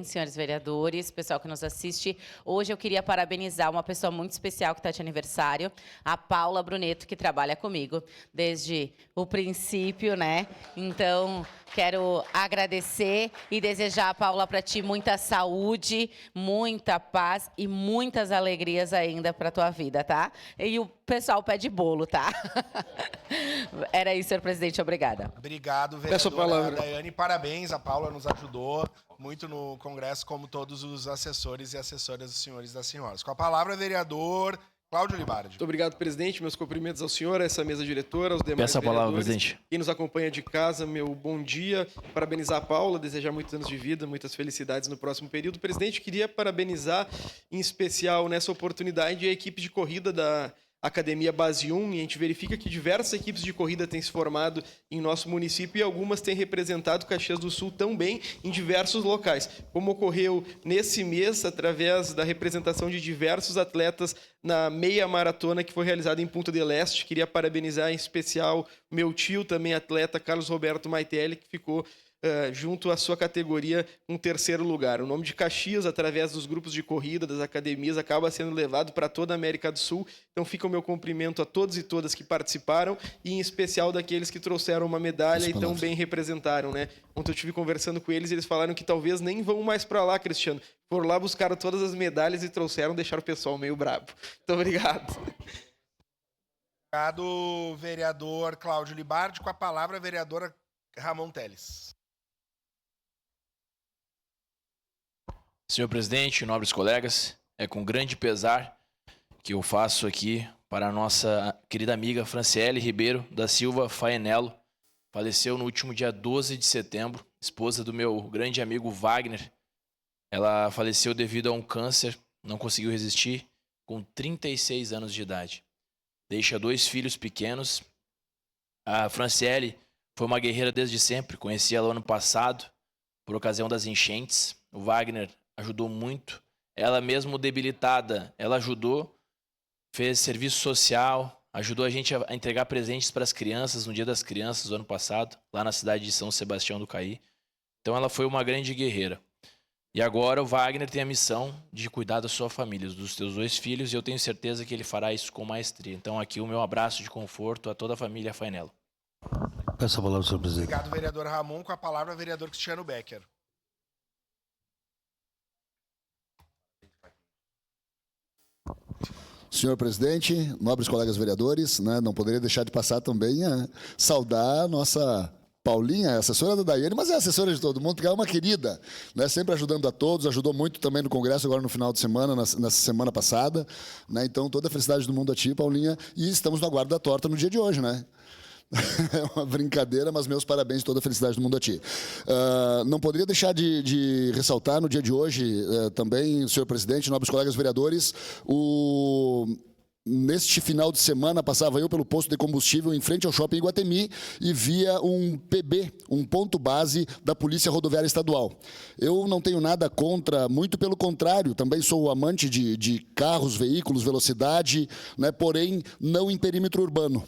Senhores vereadores, pessoal que nos assiste, hoje eu queria parabenizar uma pessoa muito especial que está de aniversário, a Paula Bruneto, que trabalha comigo desde o princípio, né? Então, quero agradecer e desejar, Paula, para ti muita saúde, muita paz e muitas alegrias ainda para a tua vida, tá? E o pessoal pede bolo, tá? Era isso, senhor presidente. Obrigada. Obrigado, vereadora Daiane. Parabéns, a Paula nos ajudou muito no Congresso, como todos os assessores e assessoras dos senhores e das senhoras. Com a palavra, vereador Cláudio Libardi. Muito obrigado, presidente. Meus cumprimentos ao senhor, a essa mesa diretora, aos demais Peço a palavra, vereadores. presidente. Quem nos acompanha de casa, meu bom dia. Parabenizar a Paula, desejar muitos anos de vida, muitas felicidades no próximo período. Presidente, queria parabenizar, em especial nessa oportunidade, a equipe de corrida da Academia Base 1, e a gente verifica que diversas equipes de corrida têm se formado em nosso município e algumas têm representado Caxias do Sul tão bem em diversos locais, como ocorreu nesse mês através da representação de diversos atletas na meia maratona que foi realizada em Punta del Este. Queria parabenizar em especial meu tio, também atleta, Carlos Roberto Maitelli, que ficou junto à sua categoria, um terceiro lugar. O nome de Caxias, através dos grupos de corrida, das academias, acaba sendo levado para toda a América do Sul. Então fica o meu cumprimento a todos e todas que participaram e, em especial, daqueles que trouxeram uma medalha e tão bem representaram, né? Ontem eu estive conversando com eles e eles falaram que talvez nem vão mais para lá, Cristiano. Foram lá, buscaram todas as medalhas e trouxeram, deixaram o pessoal meio brabo. Muito obrigado. Obrigado, vereador Cláudio Libardi. Com a palavra, a vereadora Ramon Teles. Senhor presidente, nobres colegas, é com grande pesar que eu faço aqui para a nossa querida amiga Franciele Ribeiro da Silva Faenello. Faleceu no último dia 12 de setembro, esposa do meu grande amigo Wagner. Ela faleceu devido a um câncer, não conseguiu resistir, com 36 anos de idade. Deixa 2 filhos pequenos. A Franciele foi uma guerreira desde sempre, conheci ela ano passado, por ocasião das enchentes. O Wagner ajudou muito. Ela mesmo debilitada, ela ajudou, fez serviço social, ajudou a gente a entregar presentes para as crianças no Dia das Crianças do ano passado, lá na cidade de São Sebastião do Caí. Então ela foi uma grande guerreira. E agora o Wagner tem a missão de cuidar da sua família, dos seus 2 filhos, e eu tenho certeza que ele fará isso com maestria. Então aqui o meu abraço de conforto a toda a família Faenello. Peço a palavra, senhor presidente. Obrigado, vereador Ramon. Com a palavra, vereador Cristiano Becker. Senhor presidente, nobres colegas vereadores, né, não poderia deixar de passar também a saudar a nossa Paulinha, assessora da Daiane, mas é assessora de todo mundo, porque ela é uma querida, né, sempre ajudando a todos, ajudou muito também no Congresso agora no final de semana, nessa semana passada, né, então toda a felicidade do mundo a ti, Paulinha, e estamos no aguardo da torta no dia de hoje, né? É uma brincadeira, mas meus parabéns e toda a felicidade do mundo a ti. Não poderia deixar de ressaltar no dia de hoje também, senhor presidente, nobres colegas vereadores, neste final de semana passava eu pelo posto de combustível em frente ao shopping Iguatemi e via um PB, um ponto base da Polícia Rodoviária Estadual. Eu não tenho nada contra, muito pelo contrário, também sou amante de carros, veículos, velocidade, né, porém não em perímetro urbano.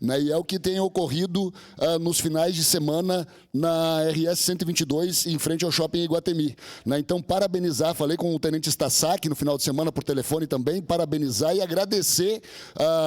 Né, e é o que tem ocorrido nos finais de semana na RS 122, em frente ao shopping Iguatemi. Né, então, parabenizar, falei com o tenente Stassak no final de semana por telefone também, parabenizar e agradecer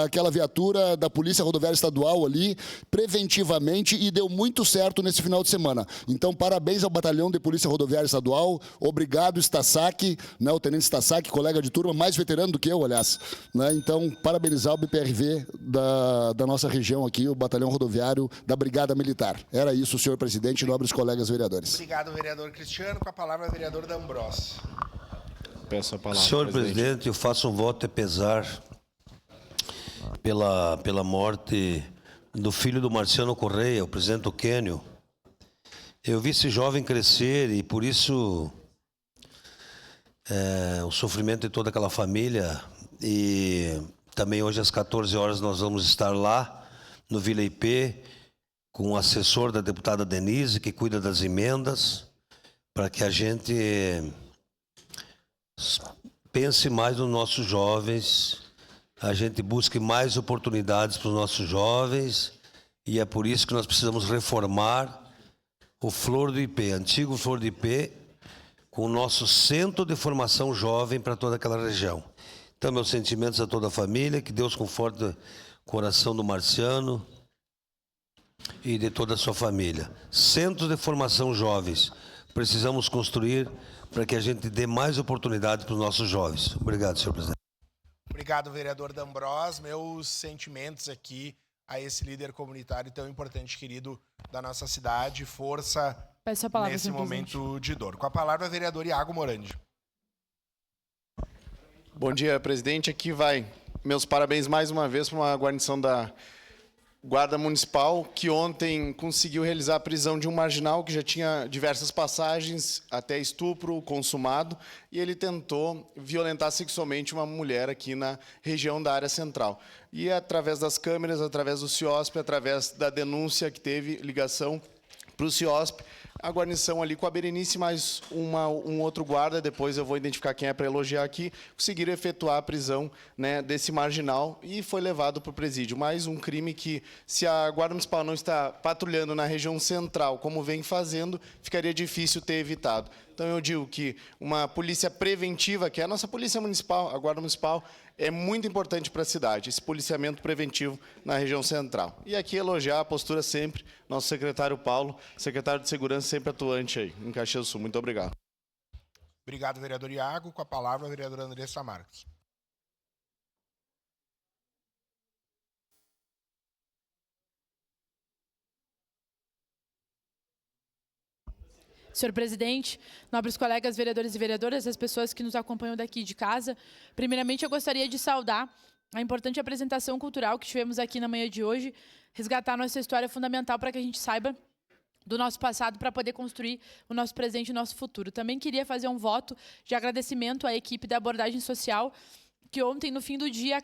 aquela viatura da Polícia Rodoviária Estadual ali, preventivamente, e deu muito certo nesse final de semana. Então, parabéns ao Batalhão de Polícia Rodoviária Estadual, obrigado, Stassak, né, o tenente Stassak, colega de turma, mais veterano do que eu, aliás. Né, então, parabenizar o BPRV da nossa região aqui, o Batalhão Rodoviário da Brigada Militar. Era isso, senhor presidente e nobres colegas vereadores. Obrigado, vereador Cristiano. Com a palavra, vereador D'Ambrosio. Peço a palavra, senhor presidente, eu faço um voto de pesar pela morte do filho do Marciano Correia, o presidente do Quênio. Eu vi esse jovem crescer e, por isso, o sofrimento de toda aquela família. E também hoje às 14 horas nós vamos estar lá no Vila IP com o assessor da deputada Denise, que cuida das emendas, para que a gente pense mais nos nossos jovens, a gente busque mais oportunidades para os nossos jovens, e é por isso que nós precisamos reformar o Flor do IP, antigo Flor do IP, com o nosso centro de formação jovem para toda aquela região. Então, meus sentimentos a toda a família, que Deus conforte o coração do Marciano e de toda a sua família. Centro de formação jovens, precisamos construir para que a gente dê mais oportunidades para os nossos jovens. Obrigado, senhor presidente. Obrigado, vereador D'Ambrós. Meus sentimentos aqui a esse líder comunitário tão importante, querido, da nossa cidade. Força Peço a palavra, nesse senhor momento presidente. de dor. Com a palavra, vereador Iago Morandi. Bom dia, presidente. Aqui vai meus parabéns mais uma vez para uma guarnição da Guarda Municipal, que ontem conseguiu realizar a prisão de um marginal que já tinha diversas passagens, até estupro consumado, e ele tentou violentar sexualmente uma mulher aqui na região da área central. E através das câmeras, através do CIOSP, através da denúncia que teve ligação para o CIOSP, a guarnição ali com a Berenice mais um outro guarda, depois eu vou identificar quem é para elogiar aqui, conseguiram efetuar a prisão, né, desse marginal e foi levado para o presídio. Mais um crime que, se a Guarda Municipal não está patrulhando na região central, como vem fazendo, ficaria difícil ter evitado. Então eu digo que uma polícia preventiva, que é a nossa polícia municipal, a Guarda Municipal, é muito importante para a cidade, esse policiamento preventivo na região central. E aqui elogiar a postura sempre, nosso secretário Paulo, secretário de Segurança sempre atuante aí, em Caxias do Sul. Muito obrigado. Obrigado, vereador Iago. Com a palavra, a vereadora Andressa Marques. Senhor presidente, nobres colegas vereadores e vereadoras, as pessoas que nos acompanham daqui de casa, primeiramente eu gostaria de saudar a importante apresentação cultural que tivemos aqui na manhã de hoje, resgatar nossa história fundamental para que a gente saiba do nosso passado para poder construir o nosso presente e o nosso futuro. Também queria fazer um voto de agradecimento à equipe da abordagem social, que ontem, no fim do dia,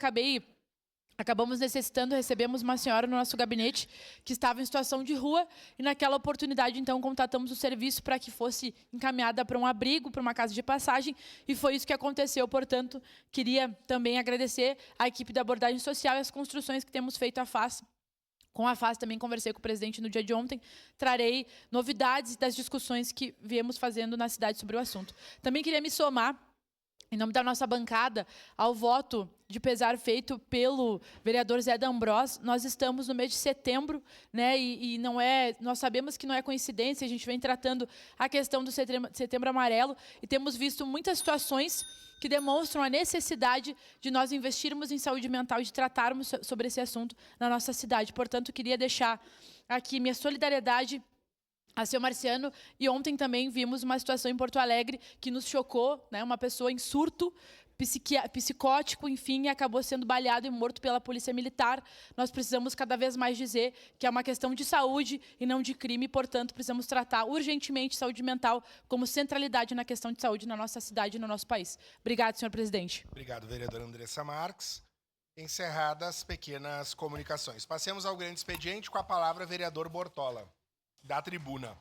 acabamos necessitando, recebemos uma senhora no nosso gabinete que estava em situação de rua e naquela oportunidade, então, contatamos o serviço para que fosse encaminhada para um abrigo, para uma casa de passagem, e foi isso que aconteceu. Portanto, queria também agradecer à equipe da abordagem social e as construções que temos feito com a FAS. Também conversei com o presidente no dia de ontem, trarei novidades das discussões que viemos fazendo na cidade sobre o assunto. Também queria me somar, em nome da nossa bancada, ao voto de pesar feito pelo vereador Zé D'Ambrós. Nós estamos no mês de setembro, né, e não é, nós sabemos que não é coincidência, a gente vem tratando a questão do setembro amarelo e temos visto muitas situações que demonstram a necessidade de nós investirmos em saúde mental e de tratarmos sobre esse assunto na nossa cidade. Portanto, queria deixar aqui minha solidariedade a seu Marciano, e ontem também vimos uma situação em Porto Alegre que nos chocou, né? Uma pessoa em surto psicótico, enfim, acabou sendo baleado e morto pela polícia militar. Nós precisamos cada vez mais dizer que é uma questão de saúde e não de crime, portanto, precisamos tratar urgentemente saúde mental como centralidade na questão de saúde na nossa cidade e no nosso país. Obrigado, senhor presidente. Obrigado, vereadora Andressa Marques. Encerradas as pequenas comunicações. Passemos ao grande expediente com a palavra, vereador Bortola, da tribuna.